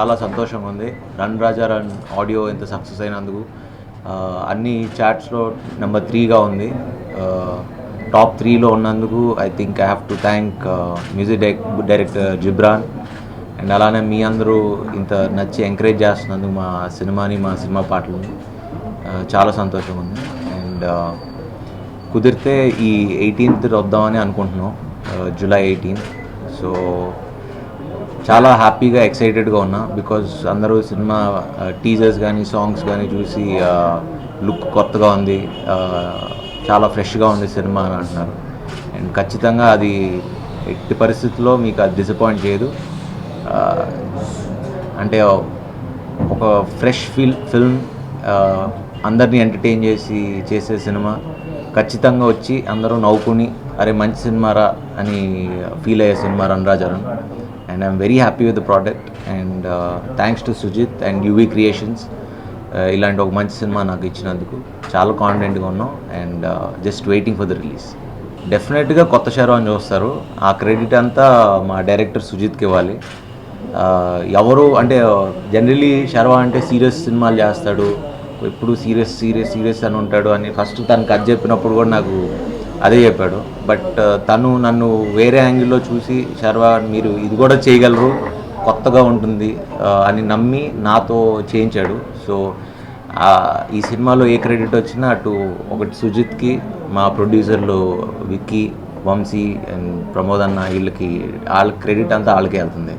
చాలా సంతోషంగా ఉంది. రన్ రాజా రన్ ఆడియో ఇంత సక్సెస్ అయినందుకు. అన్ని చాట్స్లో నెంబర్ 3గా ఉంది. టాప్ 3లో ఉన్నందుకు I think I have to thank music director Ghibran. And అలానే మీ అందరూ ఇంత నచ్చి ఎంకరేజ్ చేస్తున్నందుకు మా సినిమాని, మా సినిమా పాటలని చాలా సంతోషంగా ఉంది. అండ్ కుదిరితే ఈ 18th వద్దామని అనుకుంటున్నాం, జూలై 18. సో చాలా హ్యాపీగా ఎక్సైటెడ్గా ఉన్నా. బికాజ్ అందరూ సినిమా టీజర్స్ కానీ సాంగ్స్ కానీ చూసి లుక్ కొత్తగా ఉంది, చాలా ఫ్రెష్గా ఉంది సినిమా అని అంటున్నారు. అండ్ ఖచ్చితంగా అది ఎట్టి పరిస్థితుల్లో మీకు అది డిసప్పాయింట్ చేయదు. అంటే ఒక ఫ్రెష్ ఫిల్మ్ అందరినీ ఎంటర్టైన్ చేసే సినిమా. ఖచ్చితంగా వచ్చి అందరూ నవ్వుకుని అరే మంచి సినిమారా అని ఫీల్ అయ్యే cinema run Raja run. And I'm very happy with the product. And thanks to Sujith and UV creations ఇలాంటి ఒక మంచి సినిమా నాకు ఇచ్చినందుకు చాలా కాన్ఫిడెంట్గా ఉన్నాం. And just waiting for the release. డెఫినెట్గా కొత్త శర్వాని చూస్తారు. ఆ క్రెడిట్ అంతా మా డైరెక్టర్ సుజిత్కి ఇవ్వాలి. ఎవరు అంటే జనరలీ శర్వా అంటే సీరియస్ సినిమాలు చేస్తాడు, ఎప్పుడు సీరియస్ అని ఉంటాడు అని ఫస్ట్ తను కథ చెప్పినప్పుడు కూడా నాకు అదే చెప్పాడు. బట్ తను నన్ను వేరే యాంగిల్లో చూసి శర్వా మీరు ఇది కూడా చేయగలరు, కొత్తగా ఉంటుంది అని నమ్మి నాతో చేయించాడు. సో ఈ సినిమాలో ఏ క్రెడిట్ వచ్చినా అటు ఒకటి సుజిత్కి, మా ప్రొడ్యూసర్లు విక్కీ, వంశీ అండ్ ప్రమోద్ అన్న, వాళ్ళ క్రెడిట్ అంతా వాళ్ళకే వెళ్తుంది.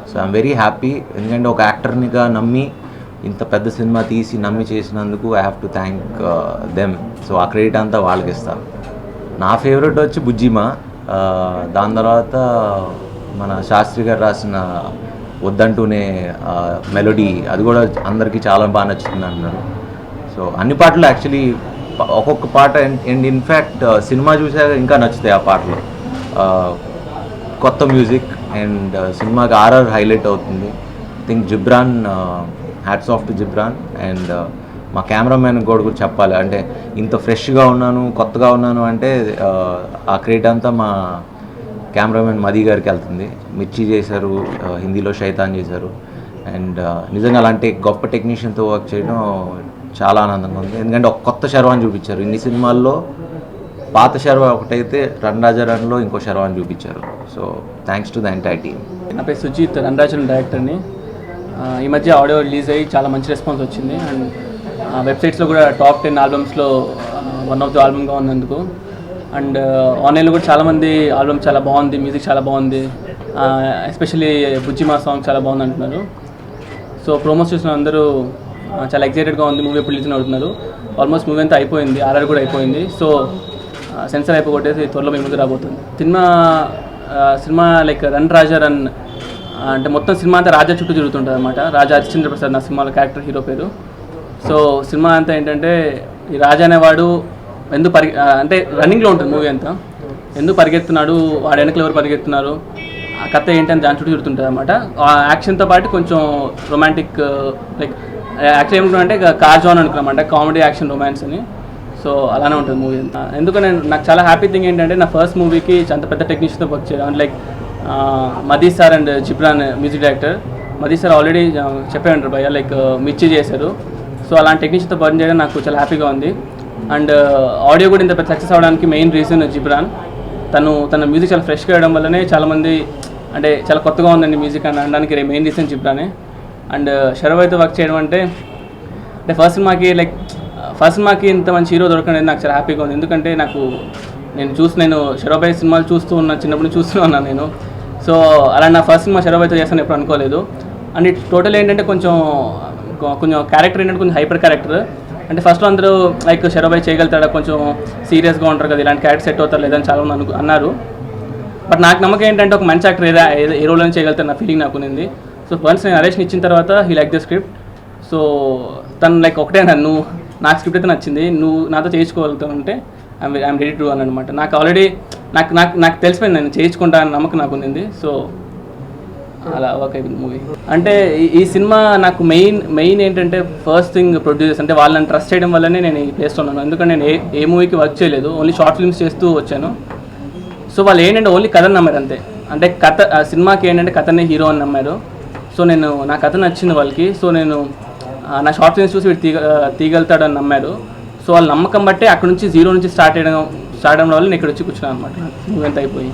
So I'm very happy. ఎందుకంటే ఒక యాక్టర్నిగా నమ్మి ఇంత పెద్ద సినిమా తీసి నమ్మి చేసినందుకు I have to thank them. So ఆ క్రెడిట్ అంతా వాళ్ళకి ఇస్తాను. నా ఫేవరెట్ వచ్చి బుజ్జిమా. దాని తర్వాత మన శాస్త్రి గారు రాసిన వద్దంటూనే మెలోడీ, అది కూడా అందరికీ చాలా బాగా నచ్చుతుంది అన్నారు. సో అన్ని పాటలు యాక్చువల్లీ ఒక్కొక్క పాట అండ్ ఇన్ఫ్యాక్ట్ సినిమా చూసాక ఇంకా నచ్చుతాయి ఆ పాటలు. కొత్త మ్యూజిక్ అండ్ సినిమాకి ఆర్ఆర్ హైలైట్ అవుతుంది. I think Ghibran, hats off to Ghibran. And మా కెమెరామ్యాన్ కూడా చెప్పాలి, అంటే ఇంత ఫ్రెష్గా ఉన్నాను, కొత్తగా ఉన్నాను అంటే ఆ క్రెడిట్ అంతా మా కెమెరామెన్ మదీ గారికి వెళ్తుంది. మిర్చి చేశారు, హిందీలో శైతాన్ చేశారు. అండ్ నిజంగా అలాంటి గొప్ప టెక్నీషియన్తో వర్క్ చేయడం చాలా ఆనందంగా ఉంది. ఎందుకంటే ఒక కొత్త శర్వాన్ని చూపించారు. ఇన్ని సినిమాల్లో పాత శర్వా ఒకటైతే రన్ రాజా రన్లో ఇంకో శర్వాన్ని చూపించారు. So thanks to the entire team. నా పేరు సుజిత్, రన్ రాజా రన్ డైరెక్టర్ని. ఈ మధ్య ఆడియో రిలీజ్ అయ్యి చాలా మంచి రెస్పాన్స్ వచ్చింది. అండ్ వెబ్సైట్స్లో కూడా టాప్ 10 ఆల్బమ్స్లో వన్ ఆఫ్ ది ఆల్బమ్గా ఉన్నందుకు. అండ్ ఆన్లైన్లో కూడా చాలామంది ఆల్బమ్ చాలా బాగుంది, మ్యూజిక్ చాలా బాగుంది, ఎస్పెషల్లీ బుజ్జిమా సాంగ్ చాలా బాగుంది అంటున్నారు. సో ప్రోమోస్ చూసిన అందరూ చాలా ఎక్సైటెడ్గా ఉంది, మూవీ ఎప్పుడు రిలీజ్ అవుతున్నారు. ఆల్మోస్ట్ మూవీ అంతా అయిపోయింది, ఆర్ఆర్ కూడా అయిపోయింది. సో సెన్సార్ అయిపోగొట్టేసి త్వరలో మీ ముందు రాబోతుంది. Cinema like run Raja run అంటే మొత్తం సినిమా అంతా రాజా చుట్టూ తిరుగుతుంటుంది అనమాట. రాజా హరిశ్చంద్ర ప్రసాద్ నా సినిమాలో క్యారెక్టర్, హీరో పేరు. సో సినిమా అంతా ఏంటంటే ఈ రాజా అనేవాడు ఎందుకు అంటే రన్నింగ్లో ఉంటుంది మూవీ అంతా. ఎందుకు పరిగెత్తున్నాడు, వాడు వెనకలు ఎవరు పరిగెత్తున్నారు, ఆ కథ ఏంటని దాని చుట్టూ తిరుగుతుంటుంది అనమాట. ఆ యాక్షన్తో పాటు కొంచెం రొమాంటిక్, లైక్ యాక్చువల్ ఏమనుకున్నానంటే కార్ జోన్ అనుకున్నామంటే కామెడీ యాక్షన్ రొమాన్స్ అని. సో అలానే ఉంటుంది మూవీ అంతా. ఎందుకంటే నాకు చాలా హ్యాపీ థింగ్ ఏంటంటే నా ఫస్ట్ మూవీకి అంత పెద్ద టెక్నీషియన్తో వర్క్ చేయడం. Like Madhie sir and Ghibran music director. Madhie sir already చెప్పే ఉంటారు భయ్య, లైక్ మిర్చి చేశారు. సో అలాంటి టెక్నీషియన్తో వర్క్ చేయడం నాకు చాలా హ్యాపీగా ఉంది. అండ్ ఆడియో కూడా ఇంత పెద్ద సక్సెస్ అవ్వడానికి మెయిన్ రీజన్ జిబ్రాన్. తన మ్యూజిక్ చాలా ఫ్రెష్గా వేయడం వల్లనే చాలామంది అంటే చాలా కొత్తగా ఉందండి మ్యూజిక్ అని అనడానికి మెయిన్ రీజన్ జిబ్రానే. అండ్ శర్వాతో వర్క్ చేయడం అంటే ఫస్ట్ సినిమాకి ఇంత మంచి హీరో దొరకడం నాకు చాలా హ్యాపీగా ఉంది. ఎందుకంటే నేను శర్వాబాయ్ సినిమాలు చూస్తూ ఉన్నాను, చిన్నప్పుడు చూస్తూ ఉన్నాను నేను. సో అలా నా ఫస్ట్ సినిమా శర్వాబాయ్తో చేస్తాను ఎప్పుడు అనుకోలేదు. అండ్ ఇట్ టోటల్ ఏంటంటే కొంచెం క్యారెక్టర్ ఏంటంటే కొంచెం హైపర్ క్యారెక్టర్. అంటే ఫస్ట్లో అందరూ లైక్ శర్వాబాయ్ చేయగలుగుతాడా, కొంచెం సీరియస్గా ఉంటారు కదా, ఇలాంటి క్యారెక్టర్ సెట్ అవుతారు లేదని చాలా మంది అన్నారు. బట్ నాకు నమ్మకం ఏంటంటే ఒక మంచి యాక్టర్ ఏ రోల్ అని చేయగలుగుతారు నా ఫీలింగ్ నాకు ఉంది. సో వన్స్ నేను నరేష్ని ఇచ్చిన తర్వాత he like the script. So తను లైక్ ఒకటే నాకు స్క్రిప్ట్ అయితే నచ్చింది, నువ్వు నాతో చేయించుకోగలుగుతానంటే ఐఎమ్ రెడీ టు అని అనమాట. నాకు ఆల్రెడీ నాకు తెలిసిపోయింది, నేను చేయించుకుంటా అని నమ్మకం నాకు ఉంది. సో అలా వర్క్ అయిపోయింది మూవీ. అంటే ఈ సినిమా నాకు మెయిన్ ఏంటంటే ఫస్ట్ థింగ్ ప్రొడ్యూసర్స్, అంటే వాళ్ళని ట్రస్ట్ చేయడం వల్లనే నేను ఈ ప్లేస్లో ఉన్నాను. ఎందుకంటే నేను ఏ మూవీకి వర్క్ చేయలేదు, ఓన్లీ షార్ట్ ఫిల్మ్స్ చేస్తూ వచ్చాను. సో వాళ్ళు ఏంటంటే ఓన్లీ కథని నమ్మారు అంతే. అంటే సినిమాకి ఏంటంటే కథనే హీరో అని నమ్మారు. సో నేను నా కథ నచ్చింది వాళ్ళకి. సో నేను నా షార్ట్ ఫిల్మ్స్ చూసి వీడు తీగలుతాడని నమ్మారు. సో వాళ్ళ నమ్మకం బట్టే అక్కడ నుంచి జీరో నుంచి స్టార్ట్ అవ్వడం వల్ల నేను ఇక్కడ వచ్చి కూర్చున్నాను అనమాట. మూవీ అంతా అయిపోయి.